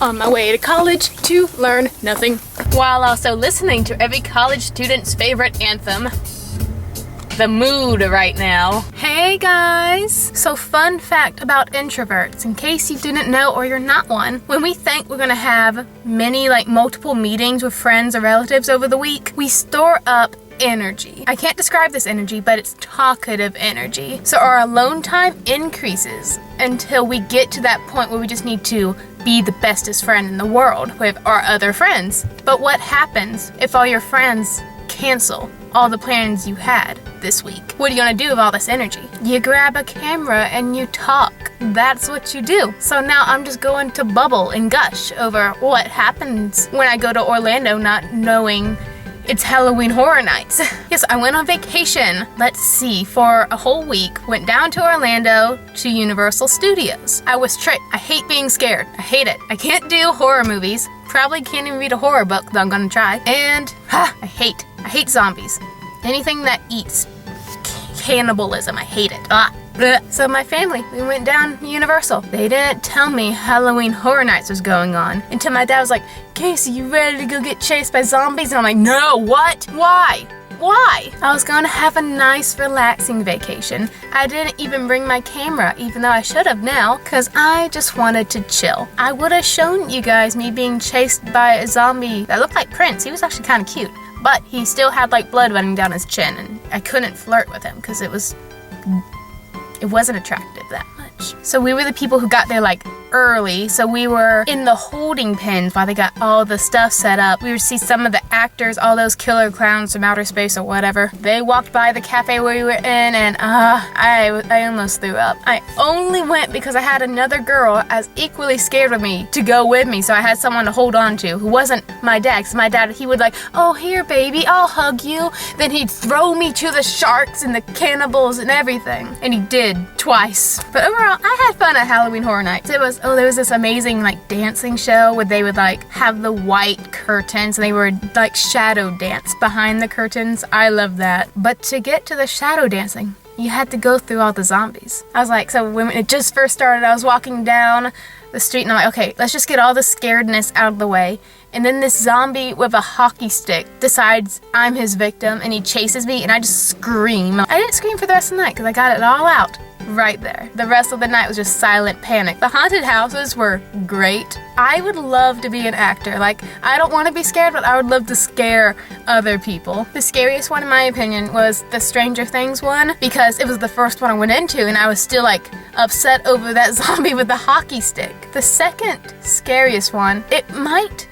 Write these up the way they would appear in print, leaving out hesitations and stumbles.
on my way to college to learn nothing, while also listening to every college student's favorite anthem. The mood right now. Hey guys! So fun fact about introverts, in case you didn't know or you're not one, when we think we're gonna have many, multiple meetings with friends or relatives over the week, we store up energy. I can't describe this energy, but it's talkative energy. So our alone time increases until we get to that point where we just need to be the bestest friend in the world with our other friends. But what happens if all your friends cancel all the plans you had this week? What are you gonna do with all this energy? You grab a camera and you talk. That's what you do. So now I'm just going to bubble and gush over what happens when I go to Orlando not knowing it's Halloween Horror Nights. Yes, I went on vacation. Let's see, for a whole week. Went down to Orlando to Universal Studios. I was tricked. I hate being scared. I hate it. I can't do horror movies. Probably can't even read a horror book, though I'm gonna try. And I hate zombies. Anything that eats cannibalism, I hate it. So my family, we went down to Universal. They didn't tell me Halloween Horror Nights was going on until my dad was like, Casey, you ready to go get chased by zombies? And I'm like, no, what? Why? I was going to have a nice relaxing vacation. I didn't even bring my camera, even though I should have now, because I just wanted to chill. I would have shown you guys me being chased by a zombie that looked like Prince. He was actually kind of cute, but he still had blood running down his chin, and I couldn't flirt with him because it wasn't attractive that much. So we were the people who got there early, so we were in the holding pens while they got all the stuff set up. We would see some of the actors, all those killer clowns from outer space or whatever. They walked by the cafe where we were in, and I almost threw up. I only went because I had another girl as equally scared of me to go with me, so I had someone to hold on to who wasn't my dad, because my dad, he would oh, here baby, I'll hug you. Then he'd throw me to the sharks and the cannibals and everything. And he did twice. But overall, I had fun at Halloween Horror Nights. There was this amazing dancing show where they would have the white curtains and they would shadow dance behind the curtains. I love that. But to get to the shadow dancing, you had to go through all the zombies. I was so when it just first started, I was walking down the street and I'm okay, let's just get all the scaredness out of the way. And then this zombie with a hockey stick decides I'm his victim and he chases me and I just scream. I didn't scream for the rest of the night because I got it all out right there. The rest of the night was just silent panic. The haunted houses were great. I would love to be an actor. I don't want to be scared, but I would love to scare other people. The scariest one, in my opinion, was the Stranger Things one, because it was the first one I went into and I was still upset over that zombie with the hockey stick. The second scariest one, it might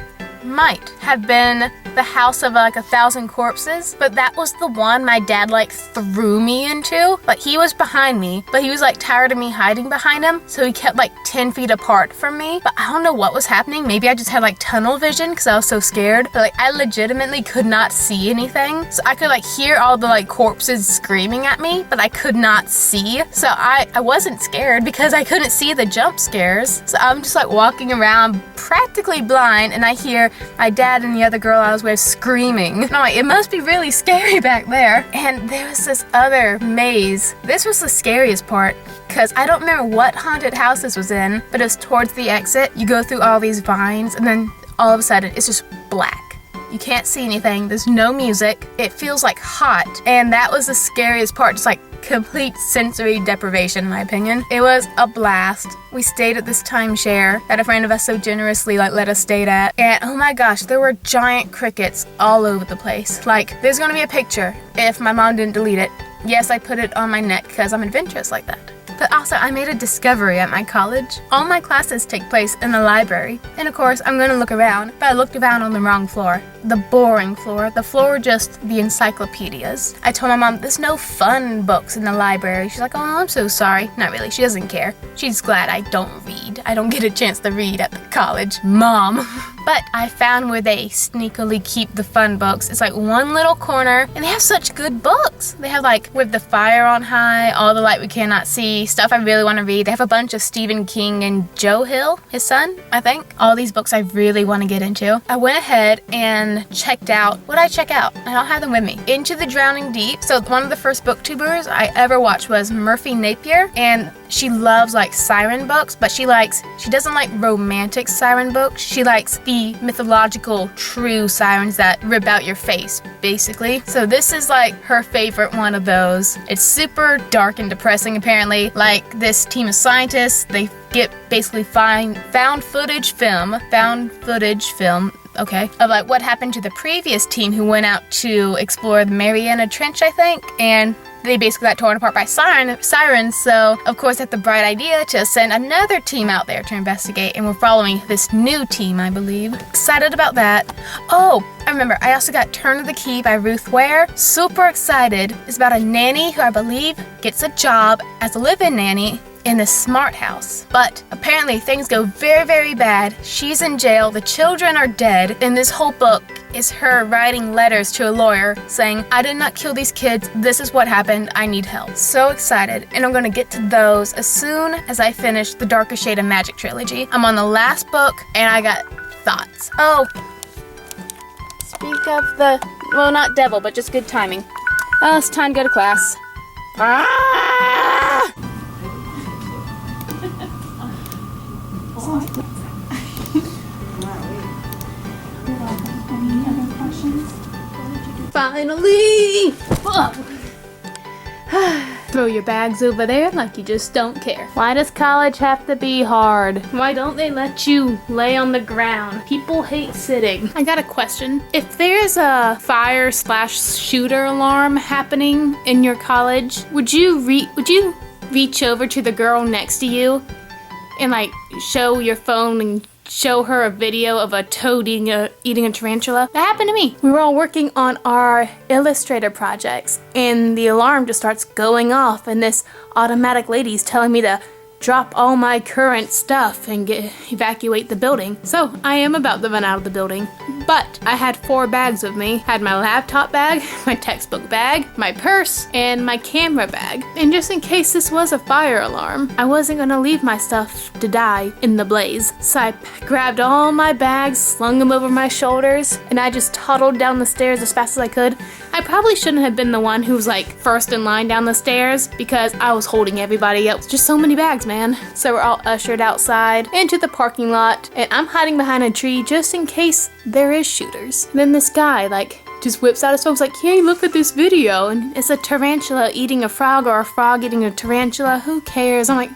have been the House of 1,000 Corpses, but that was the one my dad threw me into. He was behind me, but he was tired of me hiding behind him, so he kept 10 feet apart from me. But I don't know what was happening. Maybe I just had tunnel vision because I was so scared. But I legitimately could not see anything. So I could hear all the corpses screaming at me, but I could not see. So I wasn't scared because I couldn't see the jump scares. So I'm just walking around practically blind, and I hear my dad and the other girl I was with screaming. And I'm it must be really scary back there. And there was this other maze. This was the scariest part because I don't remember what haunted house this was in, but it's towards the exit. You go through all these vines and then all of a sudden it's just black. You can't see anything. There's no music. It feels hot. And that was the scariest part. Just complete sensory deprivation, in my opinion. It was a blast. We stayed at this timeshare that a friend of us so generously let us stay at. And oh my gosh, there were giant crickets all over the place. There's gonna be a picture if my mom didn't delete it. Yes, I put it on my neck because I'm adventurous like that. But also, I made a discovery at my college. All my classes take place in the library. And of course, I'm gonna look around, but I looked around on the wrong floor. The boring floor. The floor just the encyclopedias. I told my mom, there's no fun books in the library. She's like, oh, I'm so sorry. Not really, she doesn't care. She's glad I don't read. I don't get a chance to read at the college. Mom. But I found where they sneakily keep the fun books. It's one little corner, and they have such good books. They have With the Fire on High, All the Light We Cannot See, stuff I really want to read. They have a bunch of Stephen King and Joe Hill, his son, I think. All these books I really want to get into. I went ahead and checked out, what did I check out? I don't have them with me. Into the Drowning Deep. So one of the first booktubers I ever watched was Murphy Napier, and she loves like siren books, but she doesn't like romantic siren books. She likes the mythological true sirens that rip out your face, basically. So this is like her favorite one of those. It's super dark and depressing apparently. Like this team of scientists, they get basically found footage film, okay, of like what happened to the previous team who went out to explore the Mariana Trench, I think, and they basically got torn apart by sirens, so of course they had the bright idea to send another team out there to investigate, and we're following this new team, I believe. Excited about that. Oh, I remember, I also got Turn of the Key by Ruth Ware. Super excited. It's about a nanny who I believe gets a job as a live-in nanny in the smart house. But apparently things go very, very bad. She's in jail, the children are dead, and this whole book is her writing letters to a lawyer saying, I did not kill these kids, this is what happened, I need help. So excited, and I'm gonna get to those as soon as I finish the Darker Shade of Magic trilogy. I'm on the last book, and I got thoughts. Oh, speak of the, well, not devil, but just good timing. Oh, it's time to go to class. Ah! Finally! Throw your bags over there like you just don't care. Why does college have to be hard? Why don't they let you lay on the ground? People hate sitting. I got a question. If there's a fire/shooter alarm happening in your college, would you reach over to the girl next to you and like show your phone and show her a video of a toad eating a tarantula? That happened to me. We were all working on our Illustrator projects, and the alarm just starts going off, and this automatic lady's telling me to drop all my current stuff and evacuate the building. So I am about to run out of the building. But I had 4 bags with me. Had my laptop bag, my textbook bag, my purse, and my camera bag. And just in case this was a fire alarm, I wasn't gonna leave my stuff to die in the blaze. So I grabbed all my bags, slung them over my shoulders, and I just toddled down the stairs as fast as I could. I probably shouldn't have been the one who was like first in line down the stairs because I was holding everybody else. Just so many bags, man. So we're all ushered outside into the parking lot, and I'm hiding behind a tree just in case there is shooters. And then this guy like just whips out his phone, like, hey, look at this video, and it's a tarantula eating a frog or a frog eating a tarantula. Who cares? I'm like,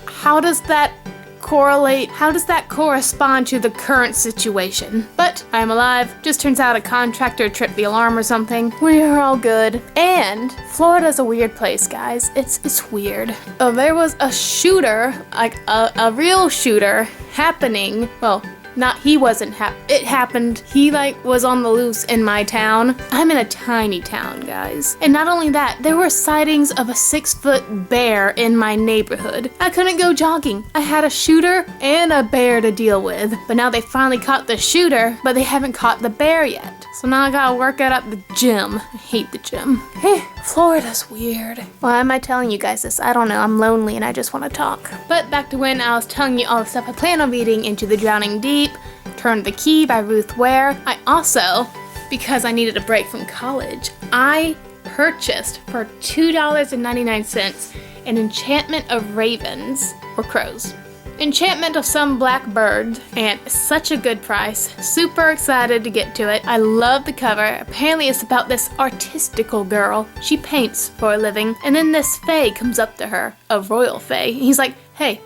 how does that correlate? How does that correspond to the current situation? But I'm alive. Just turns out a contractor tripped the alarm or something. We are all good. And Florida's a weird place, guys. It's weird. Oh, there was a shooter, like a real shooter happening. Well, not he wasn't it happened. He like was on the loose in my town. I'm in a tiny town, guys. And not only that, there were sightings of a 6-foot bear in my neighborhood. I couldn't go jogging. I had a shooter and a bear to deal with. But now they finally caught the shooter, but they haven't caught the bear yet. So now I gotta work out at the gym. I hate the gym. Hey, Florida's weird. Why am I telling you guys this? I don't know. I'm lonely and I just want to talk. But back to when I was telling you all the stuff I plan on reading: Into the Drowning Deep, Turn the Key by Ruth Ware. I also, because I needed a break from college, I purchased for $2.99 an Enchantment of Ravens, or Crows. Enchantment of some black bird, and such a good price. Super excited to get to it. I love the cover. Apparently it's about this artistical girl. She paints for a living, and then this fae comes up to her, a royal fae. He's like, hey,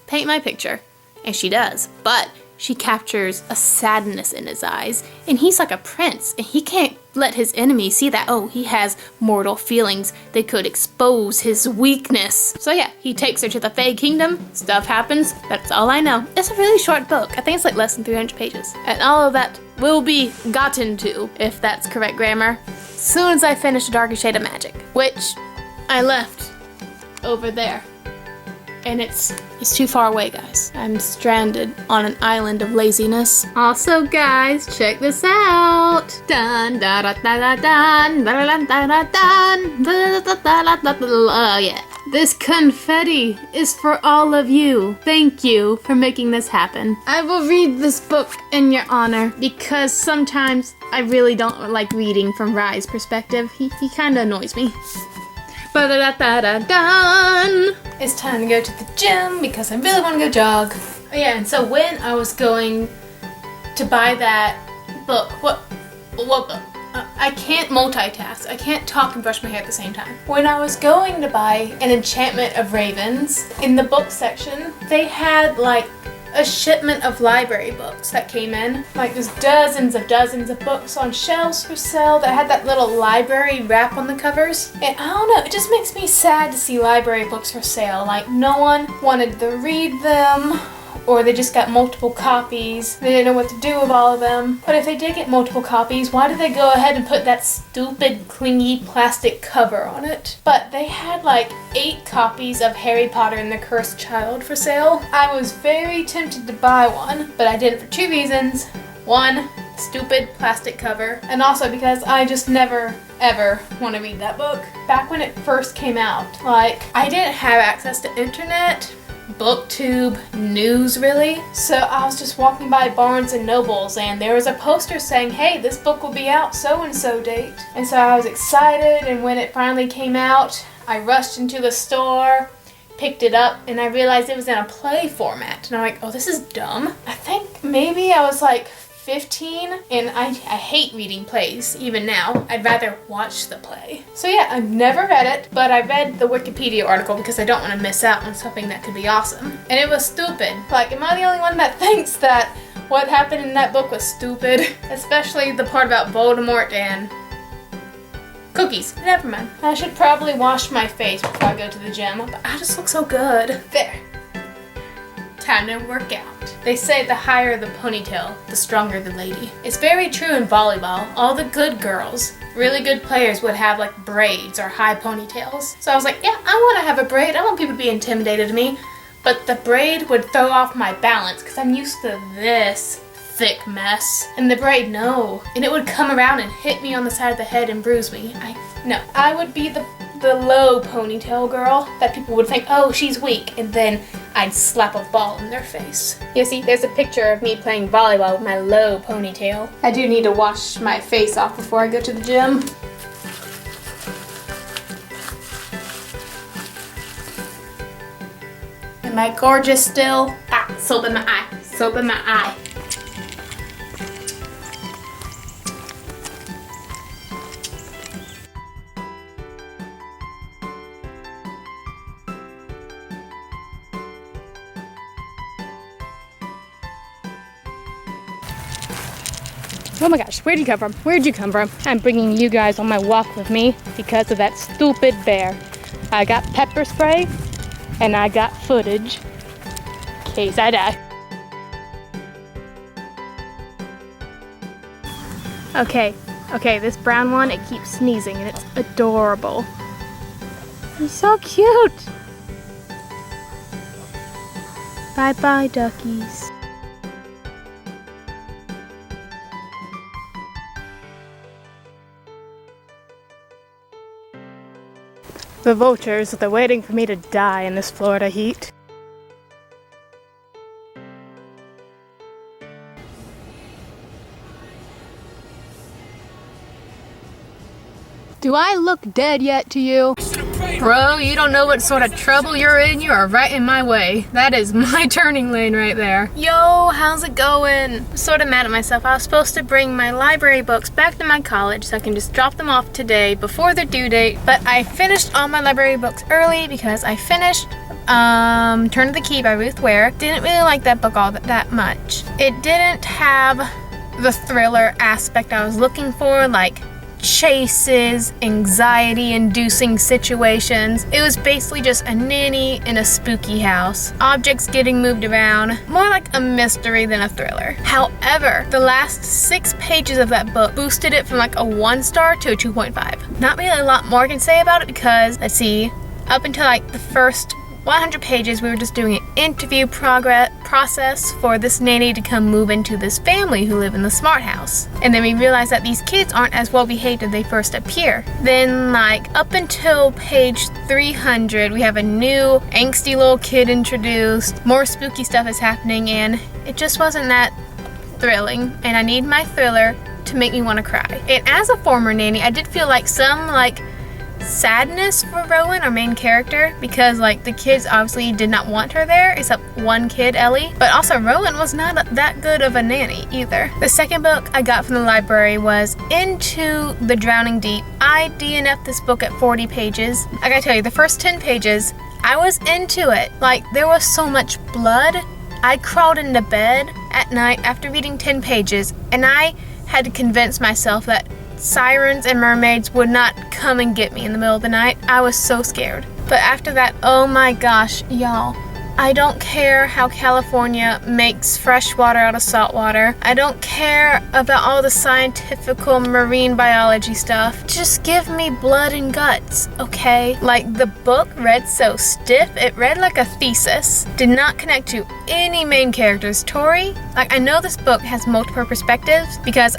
paint my picture. And she does, but she captures a sadness in his eyes, and he's like a prince, and he can't let his enemies see that, oh, he has mortal feelings. They could expose his weakness. So yeah, he takes her to the Fae Kingdom. Stuff happens. That's all I know. It's a really short book. I think it's like less than 300 pages. And all of that will be gotten to, if that's correct grammar, as soon as I finish The Darker Shade of Magic, which I left over there. And it's too far away, guys. I'm stranded on an island of laziness. Also, guys, check this out. Dun da da da da dun da da da dun da da da da. Yeah. This confetti is for all of you. Thank you for making this happen. I will read this book in your honor because sometimes I really don't like reading from Rye's perspective. He kind of annoys me. Ba-da-da-da-da-dun. It's time to go to the gym because I really want to go jog. Oh yeah, and so when I was going to buy that book, what book? I can't multitask. I can't talk and brush my hair at the same time. When I was going to buy An Enchantment of Ravens, in the book section, they had like a shipment of library books that came in. Like there's dozens of books on shelves for sale that had that little library wrap on the covers. And I don't know, it just makes me sad to see library books for sale. Like no one wanted to read them, or they just got multiple copies. They didn't know what to do with all of them. But if they did get multiple copies, why did they go ahead and put that stupid clingy plastic cover on it? But they had like 8 copies of Harry Potter and the Cursed Child for sale. I was very tempted to buy one, but I didn't for 2 reasons. One, stupid plastic cover, and also because I just never ever want to read that book. Back when it first came out, like I didn't have access to internet, booktube, news really. So I was just walking by Barnes and Nobles and there was a poster saying, hey, this book will be out so and so date. And so I was excited, and when it finally came out, I rushed into the store, picked it up, and I realized it was in a play format. And I'm like, oh, this is dumb. I think maybe I was like 15, and I hate reading plays even now. I'd rather watch the play. So yeah, I've never read it, but I read the Wikipedia article because I don't want to miss out on something that could be awesome. And it was stupid. Like, am I the only one that thinks that what happened in that book was stupid? Especially the part about Voldemort and cookies. Never mind. I should probably wash my face before I go to the gym, but I just look so good. There. Time to work out. They say the higher the ponytail, the stronger the lady. It's very true in volleyball. All the good girls, really good players, would have like braids or high ponytails. So I was like, yeah, I want to have a braid. I want people to be intimidated of me. But the braid would throw off my balance because I'm used to this thick mess. And the braid, no. And it would come around and hit me on the side of the head and bruise me. No. I would be the low ponytail girl that people would think, oh, she's weak, and then I'd slap a ball in their face. You see, there's a picture of me playing volleyball with my low ponytail. I do need to wash my face off before I go to the gym. Am I gorgeous still? Ah, soap in my eye. Soap in my eye. Oh my gosh, where'd you come from? Where'd you come from? I'm bringing you guys on my walk with me because of that stupid bear. I got pepper spray and I got footage in case I die. Okay, this brown one, it keeps sneezing and it's adorable. He's so cute. Bye-bye, duckies. The vultures, they're waiting for me to die in this Florida heat. Do I look dead yet to you? Bro, you don't know what sort of trouble you're in. You are right in my way. That is my turning lane right there. Yo, how's it going? I'm sort of mad at myself. I was supposed to bring my library books back to my college so I can just drop them off today before their due date. But I finished all my library books early because I finished Turn of the Key by Ruth Ware. Didn't really like that book all that much. It didn't have the thriller aspect I was looking for, like chases, anxiety-inducing situations. It was basically just a nanny in a spooky house, objects getting moved around, more like a mystery than a thriller. However, the last 6 pages of that book boosted it from like a 1-star to a 2.5. Not really a lot more I can say about it because, let's see, up until like the first 100 pages, we were just doing an interview process for this nanny to come move into this family who live in the smart house. And then we realized that these kids aren't as well behaved as they first appear. Then like up until page 300, we have a new angsty little kid introduced, more spooky stuff is happening, and it just wasn't that thrilling, and I need my thriller to make me want to cry. And as a former nanny, I did feel like some sadness for Rowan, our main character, because like the kids obviously did not want her there, except one kid, Ellie. But also Rowan was not that good of a nanny either. The second book I got from the library was Into the Drowning Deep. I DNF'd this book at 40 pages. I gotta tell you, the first 10 pages, I was into it. Like, there was so much blood. I crawled into bed at night after reading 10 pages, and I had to convince myself that sirens and mermaids would not come and get me in the middle of the night. I was so scared. But after that, oh my gosh, y'all. I don't care how California makes fresh water out of salt water. I don't care about all the scientific marine biology stuff. Just give me blood and guts, okay? Like, the book read so stiff, it read like a thesis. Did not connect to any main characters. Tori, like, I know this book has multiple perspectives because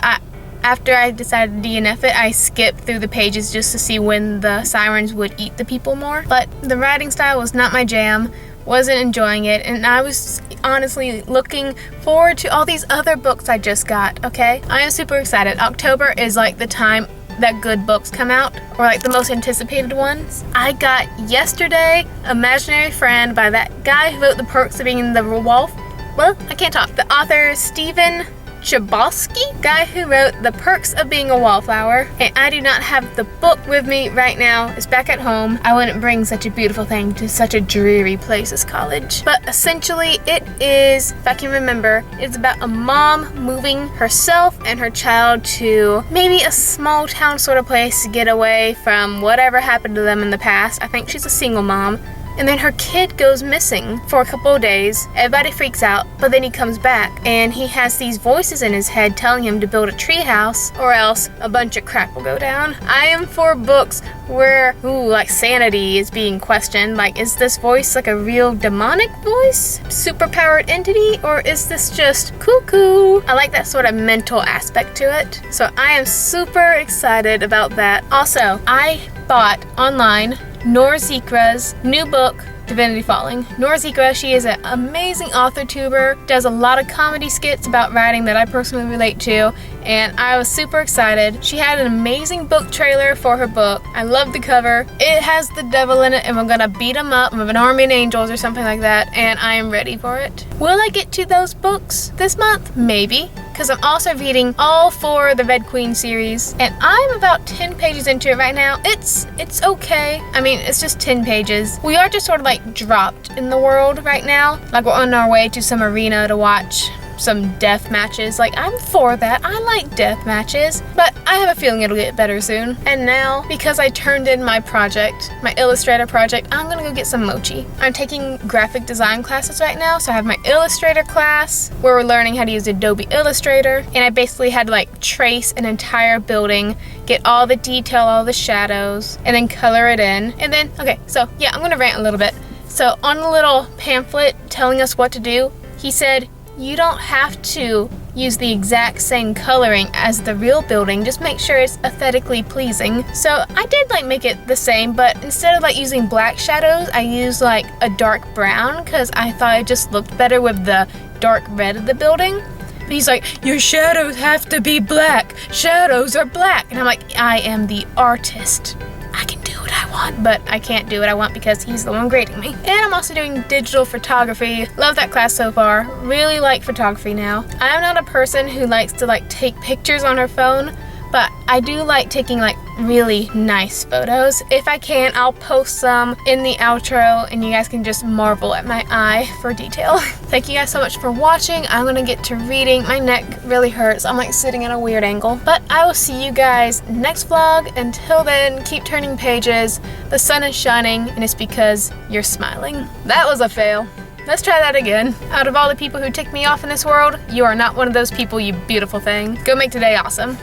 after I decided to DNF it, I skipped through the pages just to see when the sirens would eat the people more. But the writing style was not my jam. Wasn't enjoying it, and I was honestly looking forward to all these other books I just got, okay? I am super excited. October is like the time that good books come out, or like the most anticipated ones. I got yesterday Imaginary Friend by that guy who wrote The Perks of Being the Wolf. Well, I can't talk. The author Stephen Chbosky, guy who wrote The Perks of Being a Wallflower, and I do not have the book with me right now. It's back at home. I wouldn't bring such a beautiful thing to such a dreary place as college. But essentially it is, if I can remember, it's about a mom moving herself and her child to maybe a small town sort of place to get away from whatever happened to them in the past. I think she's a single mom. And then her kid goes missing for a couple of days. Everybody freaks out, but then he comes back and he has these voices in his head telling him to build a treehouse or else a bunch of crap will go down. I am for books where, like sanity is being questioned. Like, is this voice like a real demonic voice? Superpowered entity? Or is this just cuckoo? I like that sort of mental aspect to it. So I am super excited about that. Also, I bought online Norzikra's new book, Divinity Falling. Norzikra, she is an amazing author tuber, does a lot of comedy skits about writing that I personally relate to, and I was super excited. She had an amazing book trailer for her book. I love the cover. It has the devil in it, and we're gonna beat him up with an army of angels or something like that, and I am ready for it. Will I get to those books this month? Maybe. Because I'm also reading all 4 of the Red Queen series, and I'm about 10 pages into it right now. It's okay. I mean, it's just 10 pages. We are just sort of like dropped in the world right now. Like, we're on our way to some arena to watch some death matches. Like, I'm for that. I like death matches, but I have a feeling it'll get better soon. And now, because I turned in my project, my Illustrator project, I'm gonna go get some mochi. I'm taking graphic design classes right now, so I have my Illustrator class where we're learning how to use Adobe Illustrator, and I basically had to like trace an entire building, get all the detail, all the shadows, and then color it in. And then, okay, so yeah, I'm gonna rant a little bit. So on the little pamphlet telling us what to do, he said, you don't have to use the exact same coloring as the real building, just make sure it's aesthetically pleasing. So I did like make it the same, but instead of like using black shadows, I used like a dark brown because I thought it just looked better with the dark red of the building. But he's like, your shadows have to be black. Shadows are black. And I'm like, I am the artist. I can do what I want, but I can't do what I want because he's the one grading me. And I'm also doing digital photography. Love that class so far. Really like photography now. I'm not a person who likes to like take pictures on her phone, but I do like taking like really nice photos. If I can, I'll post some in the outro and you guys can just marvel at my eye for detail. Thank you guys so much for watching. I'm gonna get to reading. My neck really hurts. I'm like sitting at a weird angle. But I will see you guys next vlog. Until then, keep turning pages. The sun is shining and it's because you're smiling. That was a fail. Let's try that again. Out of all the people who tick me off in this world, you are not one of those people, you beautiful thing. Go make today awesome.